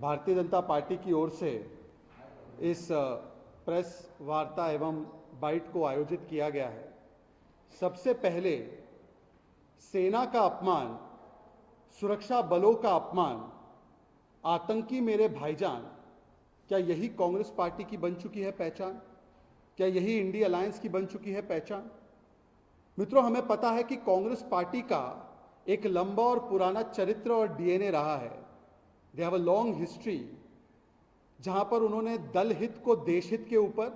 Bharatiya Janata party की ओर से इस प्रेस वार्ता एवं बाइट को आयोजित किया गया है। सबसे पहले सेना का अपमान, सुरक्षा बलों का अपमान, आतंकी मेरे भाईजान, क्या यही कांग्रेस पार्टी की बन चुकी है पहचान? क्या यही इंडिया अलायंस की बन चुकी है पहचान? मित्रों, हमें पता है कि कांग्रेस पार्टी का एक लंबा और पुराना चरित्र और डीएनए रहा है। They have a long history, जहां पर उन्होंने दल हित को देश हित के ऊपर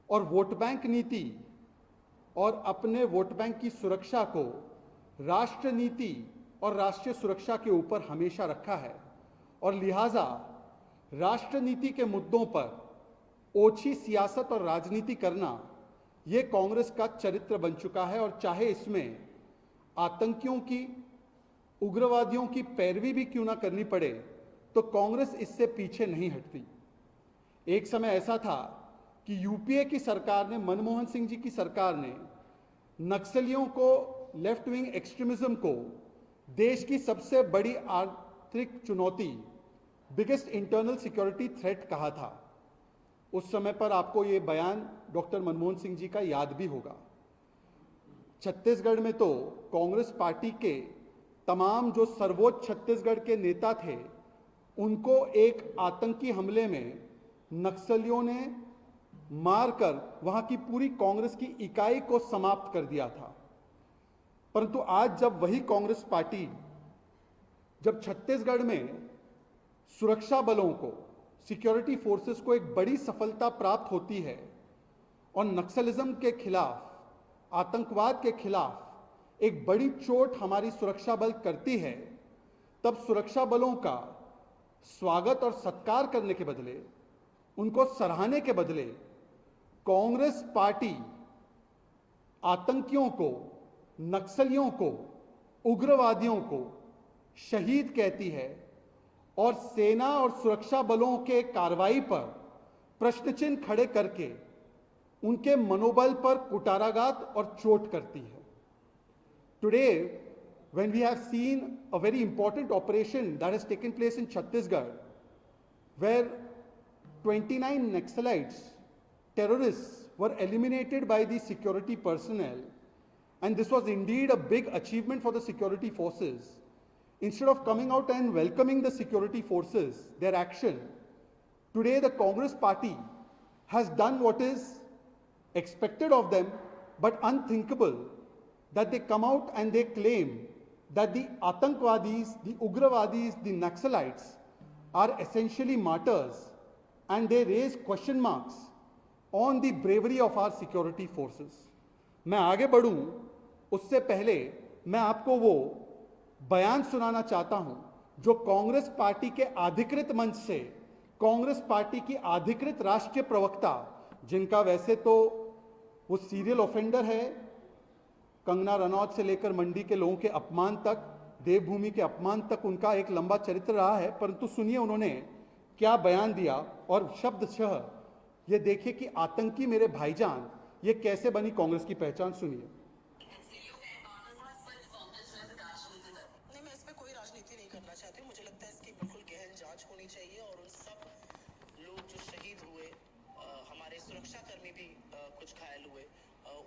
और वोट बैंक नीति और अपने वोट बैंक की सुरक्षा को राष्ट्र नीति और राष्ट्रीय सुरक्षा के ऊपर हमेशा रखा है। और लिहाजा राष्ट्र नीति के मुद्दों पर ओछी सियासत और राजनीति करना यह कांग्रेस का चरित्र बन चुका है। और चाहे इसमें आतंकियों की, उग्रवादियों की पैरवी भी क्यों ना करनी पड़े, तो कांग्रेस इससे पीछे नहीं हटती। एक समय ऐसा था कि यूपीए की सरकार ने, मनमोहन सिंह जी की सरकार ने नक्सलियों को, लेफ्ट विंग एक्सट्रीमिज्म को देश की सबसे बड़ी आर्थिक चुनौती, बिगेस्ट इंटरनल सिक्योरिटी थ्रेट कहा था। उस समय पर आपको यह बयान डॉक्टर मनमोहन सिंह जी का याद भी होगा। छत्तीसगढ़ में तो कांग्रेस पार्टी के तमाम जो सर्वोच्च छत्तीसगढ़ के नेता थे, उनको एक आतंकी हमले में नक्सलियों ने मारकर वहां की पूरी कांग्रेस की इकाई को समाप्त कर दिया था। परंतु आज जब वही कांग्रेस पार्टी, जब छत्तीसगढ़ में सुरक्षा बलों को, सिक्योरिटी फोर्सेस को एक बड़ी सफलता प्राप्त होती है और नक्सलिज्म के खिलाफ, आतंकवाद के खिलाफ एक बड़ी चोट हमारी सुरक्षा बल करती है, तब सुरक्षा बलों का स्वागत और सत्कार करने के बदले, उनको सराहने के बदले, कांग्रेस पार्टी आतंकियों को, नक्सलियों को, उग्रवादियों को शहीद कहती है और सेना और सुरक्षा बलों के कार्रवाई पर प्रश्न चिन्ह खड़े करके उनके मनोबल पर कुटाराघात और चोट करती है। Today, when we have seen a very important operation that has taken place in Chhattisgarh, where 29 Naxalites, terrorists, were eliminated by the security personnel, and this was indeed a big achievement for the security forces. Instead of coming out and welcoming the security forces, their action, today the Congress party has done what is expected of them, but unthinkable, that they come out and they claim that the Atankwadis, the Ugravadis, the Naxalites are essentially martyrs, and they raise question marks on the bravery of our security forces. मैं आगे बढ़ूं उससे पहले मैं आपको वो बयान सुनाना चाहता हूं जो कांग्रेस पार्टी के अधिकृत मंच से, कांग्रेस पार्टी की अधिकृत राष्ट्रीय प्रवक्ता, जिनका वैसे तो वो सीरियल ऑफेंडर है, कंगना रनौत से लेकर मंडी के लोगों के अपमान तक, देवभूमि के अपमान तक उनका एक लंबा चरित्र रहा है। परंतु सुनिए उन्होंने क्या बयान दिया और शब्दशः ये देखिए कि आतंकी मेरे भाईजान ये कैसे बनी कांग्रेस की पहचान। सुनिए। नहीं, मैं इसमें कोई राजनीति नहीं करना चाहती हूँ। मुझे लगता है इसकी बिल्कुल गहन जांच होनी चाहिए और उन सब लोग जो शहीद हुए, हमारे सुरक्षाकर्मी भी कुछ घायल हुए,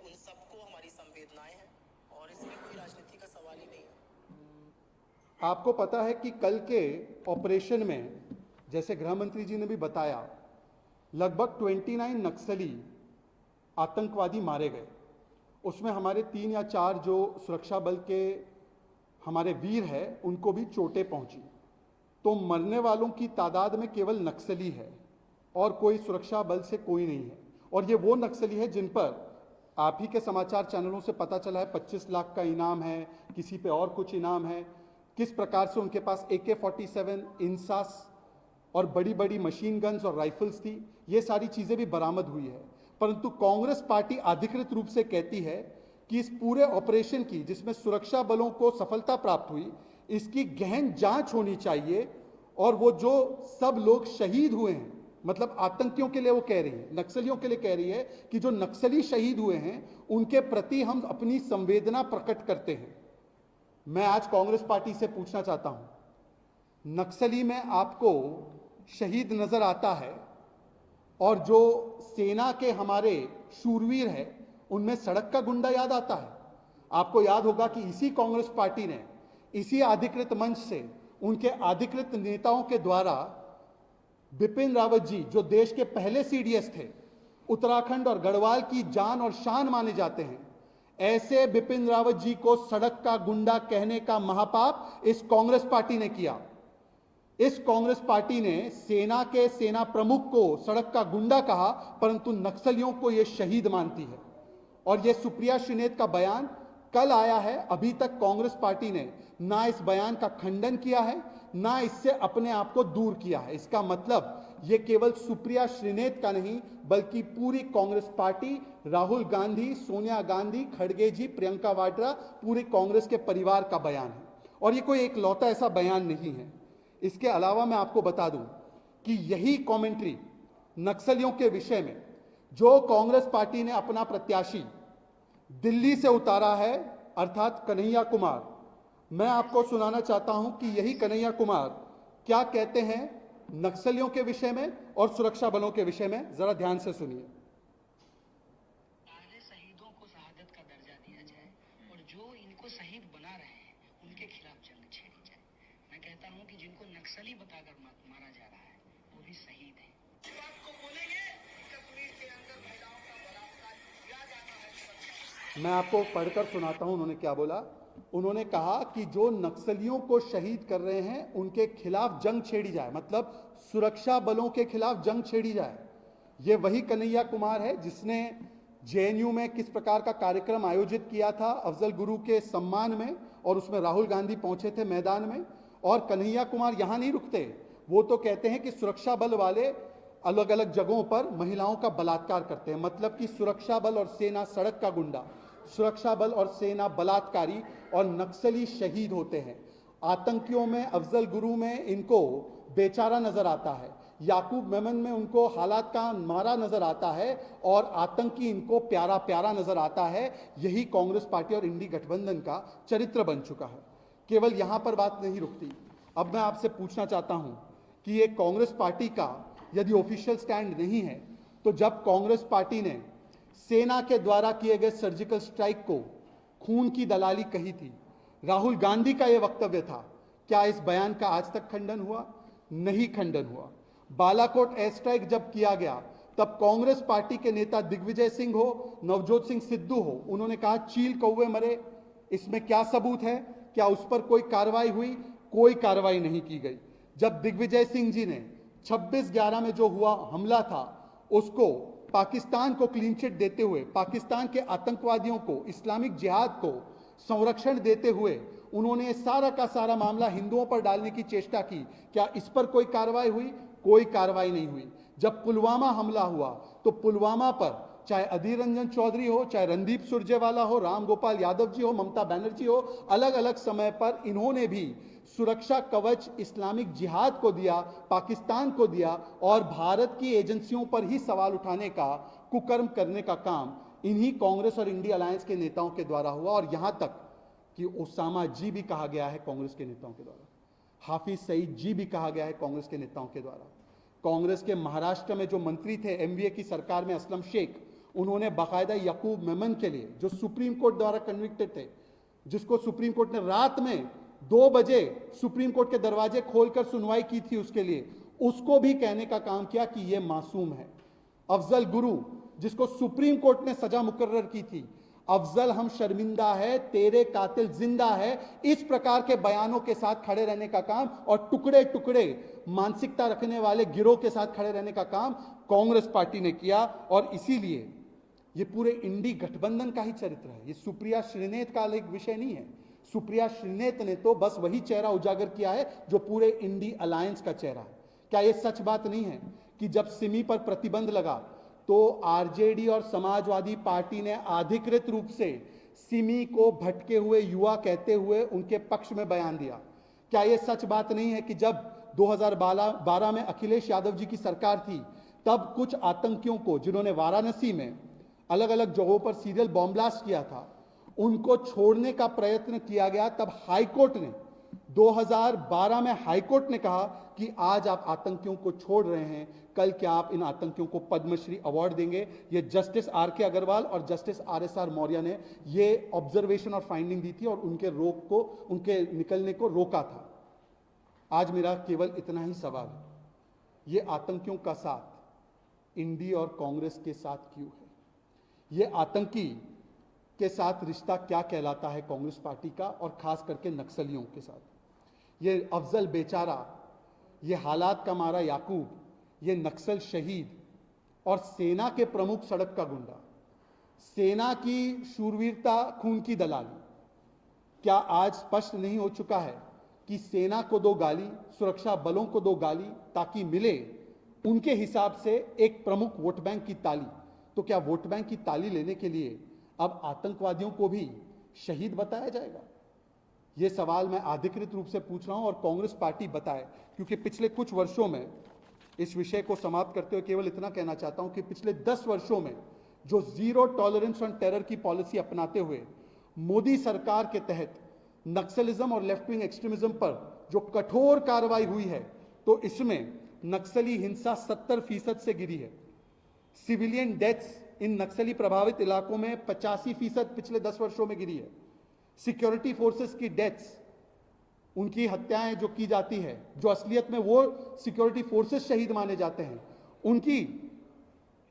उन सबको हमारी संवेदनाएं हैं और इसमें कोई राजनीति का सवाल ही नहीं है। आपको पता है कि कल के ऑपरेशन में, जैसे गृह मंत्री जी ने भी बताया, लगभग 29 नक्सली आतंकवादी मारे गए। उसमें हमारे 3 या 4 जो सुरक्षा बल के हमारे वीर हैं, उनको भी चोटें पहुंची। तो मरने वालों की तादाद में केवल नक्सली है और कोई सुरक्षा बल से कोई नहीं है। और ये वो नक्सली है जिन पर आप ही के समाचार चैनलों से पता चला है 25 लाख का इनाम है, किसी पे और कुछ इनाम है। किस प्रकार से उनके पास AK-47, इंसास और बड़ी बड़ी मशीन गन्स और राइफल्स थी, ये सारी चीजें भी बरामद हुई है। परंतु कांग्रेस पार्टी अधिकृत रूप से कहती है कि इस पूरे ऑपरेशन की, जिसमें सुरक्षा बलों को सफलता प्राप्त हुई, इसकी गहन जांच होनी चाहिए। और वो जो सब लोग शहीद हुए हैं, मतलब आतंकियों के लिए वो कह रही है, नक्सलियों के लिए कह रही है कि जो नक्सली शहीद हुए हैं उनके प्रति हम अपनी संवेदना प्रकट करते हैं। मैं आज कांग्रेस पार्टी से पूछना चाहता हूं नक्सली में आपको शहीद नजर आता है और जो सेना के हमारे शूरवीर हैं उनमें सड़क का गुंडा याद आता है। आपको याद होगा कि इसी कांग्रेस पार्टी ने इसी अधिकृत मंच से उनके अधिकृत नेताओं के द्वारा बिपिन रावत जी, जो देश के पहले सीडीएस थे, उत्तराखंड और गढ़वाल की जान और शान माने जाते हैं, ऐसे बिपिन रावत जी को सड़क का गुंडा कहने का महापाप इस कांग्रेस पार्टी ने किया। इस कांग्रेस पार्टी ने सेना के सेना प्रमुख को सड़क का गुंडा कहा, परंतु नक्सलियों को यह शहीद मानती है। और यह सुप्रिया श्रीनेत का बयान कल आया है, अभी तक कांग्रेस पार्टी ने ना इस बयान का खंडन किया है, ना इससे अपने आप को दूर किया है। इसका मतलब यह केवल सुप्रिया श्रीनेत का नहीं, बल्कि पूरी कांग्रेस पार्टी, राहुल गांधी, सोनिया गांधी, खड़गे जी, प्रियंका वाड्रा, पूरे कांग्रेस के परिवार का बयान है। और यह कोई एकलौता ऐसा बयान नहीं है। इसके अलावा मैं आपको बता दूं कि यही कमेंट्री नक्सलियों के विषय में जो कांग्रेस पार्टी ने अपना प्रत्याशी दिल्ली से उतारा है, अर्थात कन्हैया कुमार, मैं आपको सुनाना चाहता हूं कि यही कन्हैया कुमार क्या कहते हैं नक्सलियों के विषय में और सुरक्षा बलों के विषय में। जरा ध्यान से सुनिए। शहीदों को शहादत का दर्जा दिया जाए और जो इनको शहीद बना रहे हैं उनके खिलाफ जंग छेड़ी जाए। मैं कहता हूं कि जिनको नक्सली बताकर मारा जा रहा है वो भी शहीद है। इस बात को बोलेंगे कश्मीर के अंदर महिलाओं का बलात्कार किया जाता है। मैं आपको पढ़कर सुनाता हूं उन्होंने क्या बोला। उन्होंने कहा कि जो नक्सलियों को शहीद कर रहे हैं उनके खिलाफ जंग छेड़ी जाए, मतलब सुरक्षा बलों के खिलाफ जंग छेड़ी जाए। यह वही कन्हैया कुमार है जिसने जेएनयू में किस प्रकार का कार्यक्रम आयोजित किया था अफजल गुरु के सम्मान में, और उसमें राहुल गांधी पहुंचे थे मैदान में। और कन्हैया कुमार यहां नहीं रुकते, वो तो कहते हैं कि सुरक्षा बल वाले अलग अलग जगहों पर महिलाओं का बलात्कार करते हैं, मतलब कि सुरक्षा बल और सेना सड़क का गुंडा, सुरक्षा बल और सेना बलात्कारी और नक्सली शहीद होते हैं। आतंकियों में, अफजल गुरु में इनको बेचारा नजर आता है, याकूब मेमन में उनको हालात का मारा नजर आता है, और आतंकी इनको प्यारा प्यारा नजर आता है। यही कांग्रेस पार्टी और इंडी गठबंधन का चरित्र बन चुका है। केवल यहां पर बात नहीं रुकती। अब मैं आपसे पूछना चाहता हूं कि ये कांग्रेस पार्टी का यदि ऑफिशियल स्टैंड नहीं है, तो जब कांग्रेस पार्टी ने सेना के द्वारा किए गए सर्जिकल स्ट्राइक को खून की दलाली कही थी, राहुल गांधी का यह वक्तव्य था, क्या इस बयान का आज तक खंडन हुआ? नहीं खंडन हुआ। बालाकोट एयर स्ट्राइक जब किया गया तब कांग्रेस पार्टी के नेता दिग्विजय सिंह हो, नवजोत सिंह सिद्धू हो, उन्होंने कहा चील कौवे मरे, इसमें क्या सबूत है? क्या उस पर कोई कार्रवाई हुई? कोई कार्रवाई नहीं की गई। जब दिग्विजय सिंह जी ने 26/11 में जो हुआ हमला था उसको पाकिस्तान को क्लीन चिट देते हुए, पाकिस्तान के आतंकवादियों को, इस्लामिक जिहाद को संरक्षण देते हुए उन्होंने सारा का सारा मामला हिंदुओं पर डालने की चेष्टा की, क्या इस पर कोई कार्रवाई हुई? कोई कार्रवाई नहीं हुई। जब पुलवामा हमला हुआ तो पुलवामा पर चाहे अधीर रंजन चौधरी हो, चाहे रणदीप सुरजेवाला हो, राम गोपाल यादव जी हो, ममता बनर्जी हो, अलग अलग समय पर इन्होंने भी सुरक्षा कवच इस्लामिक जिहाद को दिया, पाकिस्तान को दिया, और भारत की एजेंसियों पर ही सवाल उठाने का, कुकर्म करने का काम इन्हीं कांग्रेस और इंडिया अलायंस के नेताओं के द्वारा हुआ। और यहां तक कि ओसामा जी भी कहा गया है कांग्रेस के नेताओं के द्वारा, हाफिज सईद जी भी कहा गया है कांग्रेस के नेताओं के द्वारा। कांग्रेस के महाराष्ट्र में जो मंत्री थे एमवीए की सरकार में, असलम शेख, उन्होंने बाकायदा याकूब मेमन के लिए, जो सुप्रीम कोर्ट द्वारा कन्विक्टेड थे, जिसको सुप्रीम कोर्ट ने रात में 2 बजे सुप्रीम कोर्ट के दरवाजे खोलकर सुनवाई की थी उसके लिए, उसको भी कहने का काम किया कि यह मासूम है। अफजल गुरु, जिसको सुप्रीम कोर्ट ने सजा मुकर्रर की थी, अफजल हम शर्मिंदा है, तेरे कातिल जिंदा है, इस प्रकार के बयानों के साथ खड़े रहने का काम, और टुकड़े टुकड़े मानसिकता रखने वाले गिरोह के साथ खड़े रहने का काम कांग्रेस पार्टी ने किया। और इसीलिए ये पूरे इंडी गठबंधन का ही चरित्र है। ये सुप्रिया श्रीनेत का अलग विषय नहीं है। सुप्रिया श्रीनेत ने तो बस वही चेहरा उजागर किया है जो पूरे इंडी अलायंस का चेहरा है। क्या यह सच बात नहीं है कि जब सिमी पर प्रतिबंध लगा तो आरजेडी और समाजवादी पार्टी ने अधिकृत रूप से सिमी को भटके हुए युवा कहते हुए उनके पक्ष में बयान दिया? क्या यह सच बात नहीं है कि जब 2012 में अखिलेश यादव जी की सरकार थी, तब कुछ आतंकियों को, जिन्होंने वाराणसी में अलग अलग जगहों पर सीरियल बॉम्ब ब्लास्ट किया था, उनको छोड़ने का प्रयत्न किया गया, तब हाईकोर्ट ने 2012 में हाईकोर्ट ने कहा कि आज आप आतंकियों को छोड़ रहे हैं, कल क्या आप इन आतंकियों को पद्मश्री अवार्ड देंगे? ये जस्टिस RK अग्रवाल और जस्टिस RSR मौर्य ने ये ऑब्जर्वेशन और फाइंडिंग दी थी और उनके निकलने को रोका था। आज मेरा केवल इतना ही सवाल है, ये आतंकियों का साथ इंडी और कांग्रेस के साथ क्यों है? ये आतंकी के साथ रिश्ता क्या कहलाता है कांग्रेस पार्टी का, और खास करके नक्सलियों के साथ? ये अफजल बेचारा, ये हालात का मारा याकूब, ये नक्सल शहीद और सेना के प्रमुख सड़क का गुंडा, सेना की शूरवीरता, खून की दलाली, क्या आज स्पष्ट नहीं हो चुका है कि सेना को दो गाली, सुरक्षा बलों को दो गाली, ताकि मिले उनके हिसाब से एक प्रमुख वोट बैंक की ताली? तो क्या वोट बैंक की ताली लेने के लिए अब आतंकवादियों को भी शहीद बताया जाएगा? यह सवाल मैं अधिकृत रूप से पूछ रहा हूं और कांग्रेस पार्टी बताए, क्योंकि पिछले कुछ वर्षों में, इस विषय को समाप्त करते हुए केवल इतना कहना चाहता हूं कि पिछले 10 वर्षों में जो जीरो टॉलरेंस ऑन टेरर की पॉलिसी अपनाते हुए मोदी सरकार के तहत नक्सलिज्म और लेफ्ट विंग एक्सट्रीमिज्म पर जो कठोर कार्रवाई हुई है, तो इसमें नक्सली हिंसा 70% से गिरी है। सिविलियन डेथ्स इन नक्सली प्रभावित इलाकों में 85% पिछले 10 वर्षों में गिरी है। सिक्योरिटी फोर्सेस की डेथ्स, उनकी हत्याएं जो की जाती है, जो असलियत में वो सिक्योरिटी फोर्सेस शहीद माने जाते हैं, उनकी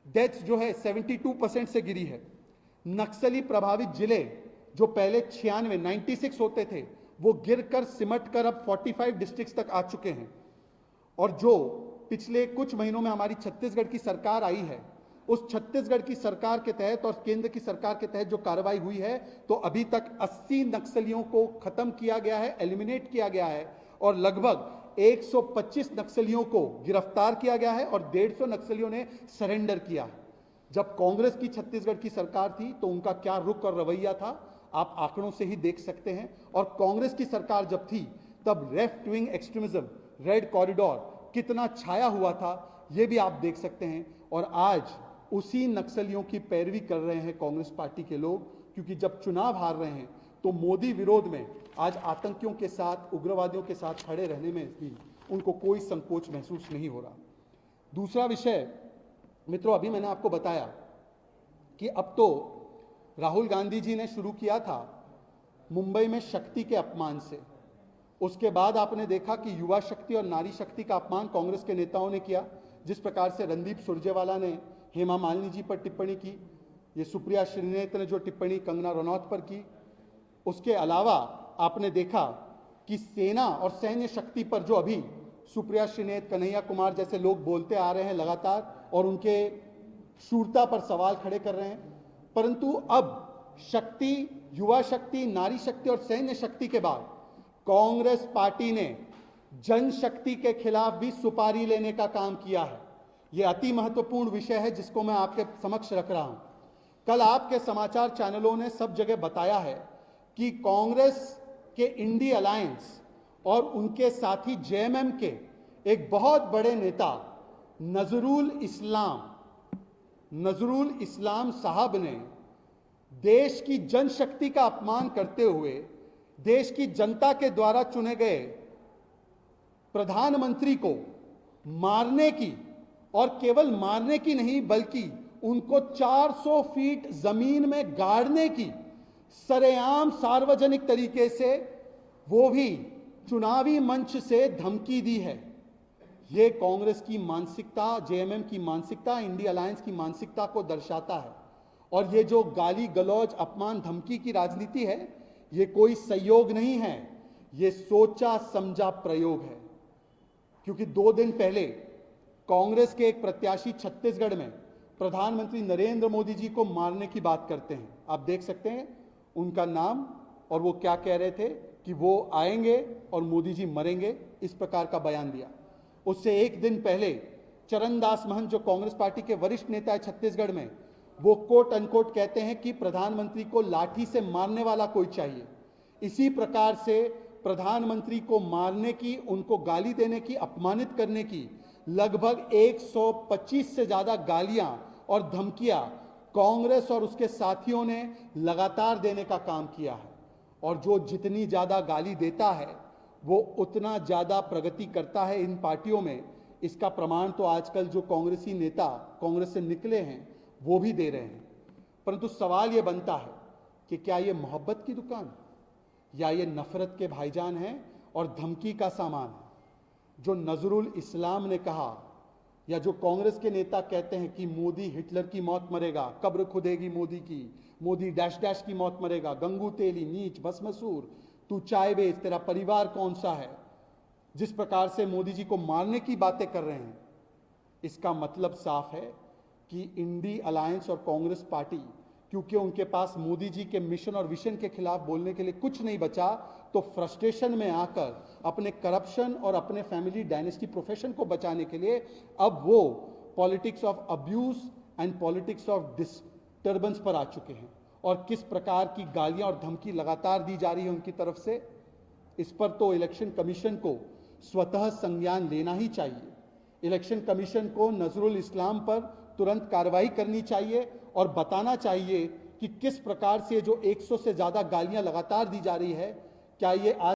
डेथ्स जो है 72% से गिरी है। नक्सली प्रभावित जिले जो पहले 96 होते थे, वो गिरकर सिमट कर अब 45 डिस्ट्रिक्ट्स तक आ चुके हैं। और जो पिछले कुछ महीनों में हमारी छत्तीसगढ़ की सरकार आई है, उस छत्तीसगढ़ की सरकार के तहत और केंद्र की सरकार के तहत जो कार्रवाई हुई है, तो अभी तक 80 नक्सलियों को खत्म किया गया है, एलिमिनेट किया गया है, और लगभग 125 नक्सलियों को गिरफ्तार किया गया है और 150 नक्सलियों ने सरेंडर किया है। जब कांग्रेस की छत्तीसगढ़ की सरकार थी तो उनका क्या रुख और रवैया था, आप आंकड़ों से ही देख सकते हैं। और कांग्रेस की सरकार जब थी तब left wing extremism, red corridor कितना छाया हुआ था, यह भी आप देख सकते हैं। और आज उसी नक्सलियों की पैरवी कर रहे हैं कांग्रेस पार्टी के लोग, क्योंकि जब चुनाव हार रहे हैं तो मोदी विरोध में आज आतंकियों के साथ, उग्रवादियों के साथ खड़े रहने में भी उनको कोई संकोच महसूस नहीं हो रहा। दूसरा विषय मित्रों, अभी मैंने आपको बताया कि अब तो राहुल गांधी जी ने शुरू किया था मुंबई में शक्ति के अपमान से, उसके बाद आपने देखा कि युवा शक्ति और नारी शक्ति का अपमान कांग्रेस के नेताओं ने किया। जिस प्रकार से रणदीप सुरजेवाला ने हेमा मालिनी जी पर टिप्पणी की, ये सुप्रिया श्रीनेत ने जो टिप्पणी कंगना रनौत पर की, उसके अलावा आपने देखा कि सेना और सैन्य शक्ति पर जो अभी सुप्रिया श्रीनेत, कन्हैया कुमार जैसे लोग बोलते आ रहे हैं लगातार और उनके शूरता पर सवाल खड़े कर रहे हैं, परंतु अब शक्ति, युवा शक्ति, नारी शक्ति और सैन्य शक्ति के बाद कांग्रेस पार्टी ने जनशक्ति के खिलाफ भी सुपारी लेने का काम किया है। यह अति महत्वपूर्ण विषय है जिसको मैं आपके समक्ष रख रहा हूं। कल आपके समाचार चैनलों ने सब जगह बताया है कि कांग्रेस के इंडी अलायंस और उनके साथी जेएमएम के एक बहुत बड़े नेता नजरुल इस्लाम साहब ने देश की जनशक्ति का अपमान करते हुए देश की जनता के द्वारा चुने गए प्रधानमंत्री को मारने की, और केवल मारने की नहीं बल्कि उनको 400 फीट जमीन में गाड़ने की सरेआम सार्वजनिक तरीके से, वो भी चुनावी मंच से धमकी दी है। ये कांग्रेस की मानसिकता, जेएमएम की मानसिकता, इंडी अलायंस की मानसिकता को दर्शाता है। और ये जो गाली गलौज, अपमान, धमकी की राजनीति है, ये कोई संयोग नहीं है, ये सोचा समझा प्रयोग है। क्योंकि 2 दिन पहले कांग्रेस के एक प्रत्याशी छत्तीसगढ़ में प्रधानमंत्री नरेंद्र मोदी जी को मारने की बात करते हैं। आप देख सकते हैं उनका नाम, और वो क्या कह रहे थे कि वो आएंगे और मोदी जी मरेंगे, इस प्रकार का बयान दिया। उससे एक दिन पहले चरणदास महंत, जो कांग्रेस पार्टी के वरिष्ठ नेता है छत्तीसगढ़ में, वो कोट अनकोट कहते हैं कि प्रधानमंत्री को लाठी से मारने वाला कोई चाहिए। इसी प्रकार से प्रधानमंत्री को मारने की, उनको गाली देने की, अपमानित करने की लगभग 125 से ज्यादा गालियां और धमकियां कांग्रेस और उसके साथियों ने लगातार देने का काम किया है। और जो जितनी ज्यादा गाली देता है वो उतना ज़्यादा प्रगति करता है इन पार्टियों में। इसका प्रमाण तो आजकल जो कांग्रेसी नेता कांग्रेस से निकले हैं वो भी दे रहे हैं। परंतु सवाल ये बनता है कि क्या ये मोहब्बत की दुकान या ये नफरत के भाईजान हैं और धमकी का सामान है। जो नजरुल इस्लाम ने कहा या जो कांग्रेस के नेता कहते हैं कि मोदी हिटलर की मौत मरेगा, कब्र खुदेगी मोदी की, मोदी डैश डैश की मौत मरेगा, गंगू तेली, नीच, भस्मसूर, तू चाय बेच, तेरा परिवार कौन सा है, जिस प्रकार से मोदी जी को मारने की बातें कर रहे हैं, इसका मतलब साफ है कि इंडी अलायंस और कांग्रेस पार्टी, क्योंकि उनके पास मोदी जी के मिशन और विजन के खिलाफ बोलने के लिए कुछ नहीं बचा, तो फ्रस्ट्रेशन में आकर अपने करप्शन और अपने फैमिली डायनेस्टी प्रोफेशन को बचाने के लिए अब वो politics of abuse and politics of disturbance पर आ चुके हैं। और किस प्रकार की गालियां और धमकी लगातार दी जा रही है उनकी तरफ से, इस पर तो इलेक्शन कमीशन को स्वतः संज्ञान लेना ही चाहिए। इलेक्शन कमीशन को नजरुल इस्लाम पर तुरंत कार्रवाई करनी चाहिए और बताना चाहिए कि किस प्रकार से जो 100 से ज्यादा गालियां लगातार दी जा रही है, क्या ये आज